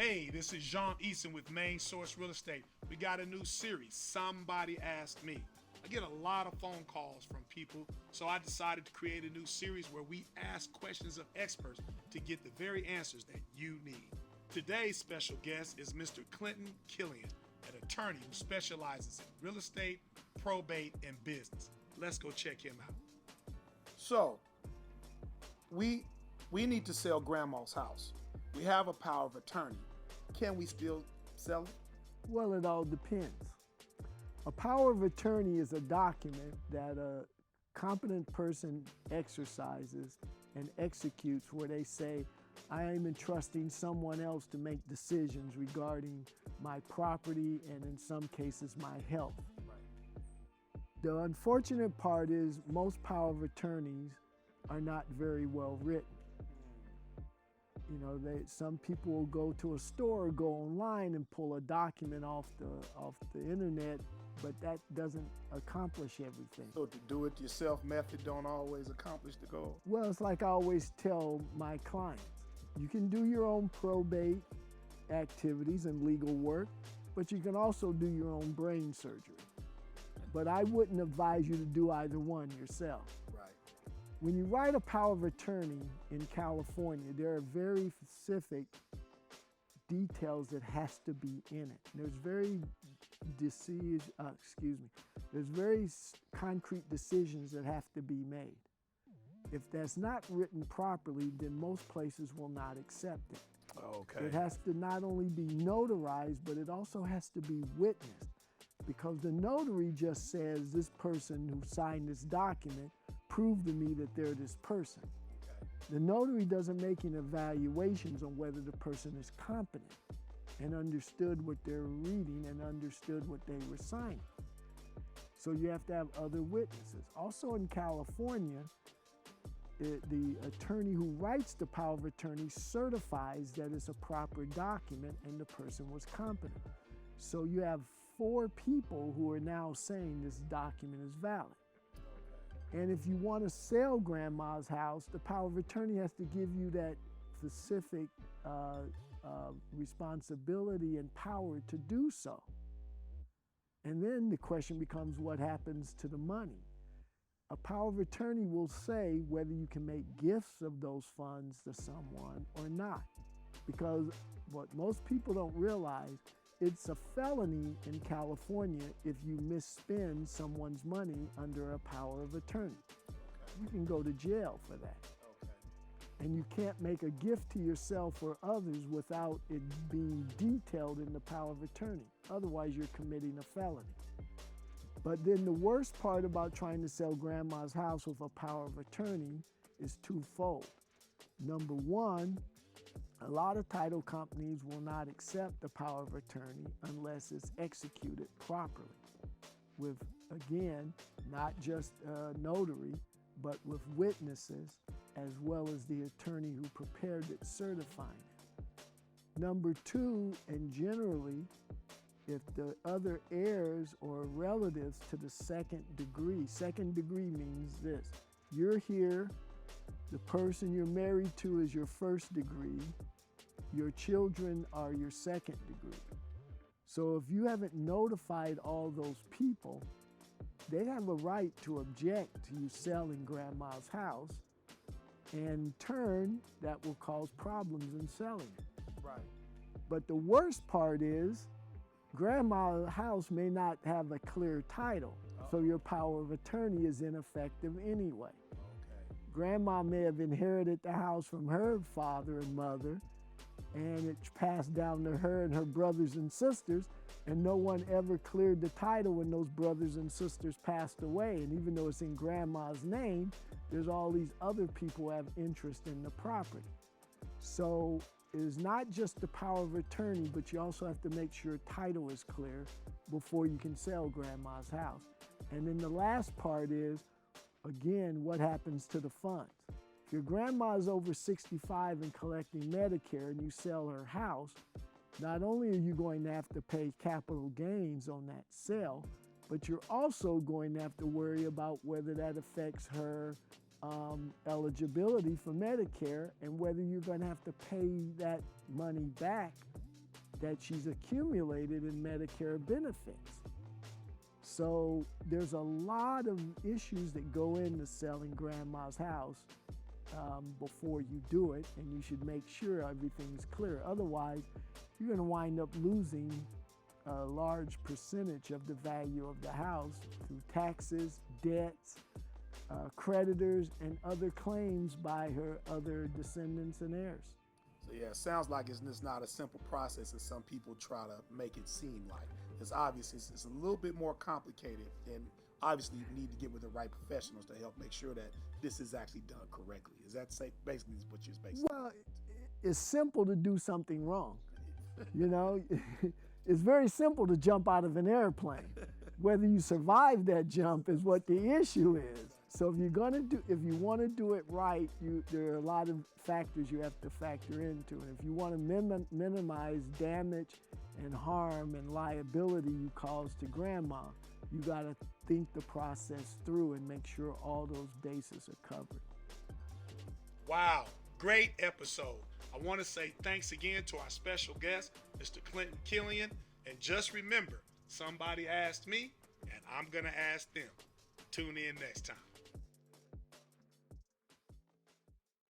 Hey, this is Jean Eason with Main Source Real Estate. We got a new series, Somebody Asked Me. I get a lot of phone calls from people, so I decided to create a new series where we ask questions of experts to get the very answers that you need. Today's special guest is Mr. Clinton Killian, an attorney who specializes in real estate, probate, and business. Let's go check him out. So, we need to sell grandma's house. We have a power of attorney. Can we still sell it? Well, it all depends. A power of attorney is a document that a competent person exercises and executes where they say, I am entrusting someone else to make decisions regarding my property and in some cases my health. The unfortunate part is most power of attorneys are not very well written. You know, some people will go to a store or go online and pull a document off the internet, but that doesn't accomplish everything. So the do-it-yourself method don't always accomplish the goal? Well, it's like I always tell my clients, you can do your own probate activities and legal work, but you can also do your own brain surgery. But I wouldn't advise you to do either one yourself. Right. When you write a power of attorney in California, there are very specific details that has to be in it. There's very concrete decisions that have to be made. If that's not written properly, then most places will not accept it. Okay. It has to not only be notarized, but it also has to be witnessed, because the notary just says this person who signed this document proved to me that they're this person. Okay. The notary doesn't make any evaluations on whether the person is competent and understood what they're reading and understood what they were signing. So you have to have other witnesses. Also in California, the attorney who writes the power of attorney certifies that it's a proper document and the person was competent. So you have 4 people who are now saying this document is valid. And if you want to sell grandma's house, the power of attorney has to give you that specific responsibility and power to do so. And then the question becomes, what happens to the money? A power of attorney will say whether you can make gifts of those funds to someone or not. Because what most people don't realize, it's a felony in California if you misspend someone's money under a power of attorney. Okay. You can go to jail for that. Okay. And you can't make a gift to yourself or others without it being detailed in the power of attorney. Otherwise, you're committing a felony. But then the worst part about trying to sell grandma's house with a power of attorney is twofold. Number one, a lot of title companies will not accept the power of attorney unless it's executed properly with, again, not just a notary, but with witnesses as well as the attorney who prepared it certifying it. Number two, and generally, if the other heirs or relatives to the second degree means this: you're here, the person you're married to is your first degree, your children are your second degree. So if you haven't notified all those people, they have a right to object to you selling grandma's house, and in turn, that will cause problems in selling it. Right. But the worst part is, grandma's house may not have a clear title, so your power of attorney is ineffective anyway. Okay. Grandma may have inherited the house from her father and mother, and it's passed down to her and her brothers and sisters, and no one ever cleared the title when those brothers and sisters passed away. And even though it's in grandma's name, there's all these other people who have interest in the property. So it is not just the power of attorney, but you also have to make sure title is clear before you can sell grandma's house. And then the last part is, again, what happens to the funds? If your grandma is over 65 and collecting Medicare and you sell her house, not only are you going to have to pay capital gains on that sale, but you're also going to have to worry about whether that affects her eligibility for Medicare and whether you're going to have to pay that money back that she's accumulated in Medicare benefits. So there's a lot of issues that go into selling grandma's house before you do it, and you should make sure everything's clear. Otherwise, you're going to wind up losing a large percentage of the value of the house through taxes, debts, creditors, and other claims by her other descendants and heirs. So yeah, it sounds like it's not a simple process as some people try to make it seem like. It's obviously it's a little bit more complicated, and obviously you need to get with the right professionals to help make sure that this is actually done correctly. Is that basically what you're basically? Well, it's simple to do something wrong. You know, it's very simple to jump out of an airplane. Whether you survive that jump is what the issue is. So if you want to do it right, there are a lot of factors you have to factor into. And if you want to minimize damage and harm and liability you cause to grandma, you got to think the process through and make sure all those bases are covered. Wow, great episode. I want to say thanks again to our special guest, Mr. Clinton Killian. And just remember, somebody asked me, and I'm going to ask them. Tune in next time.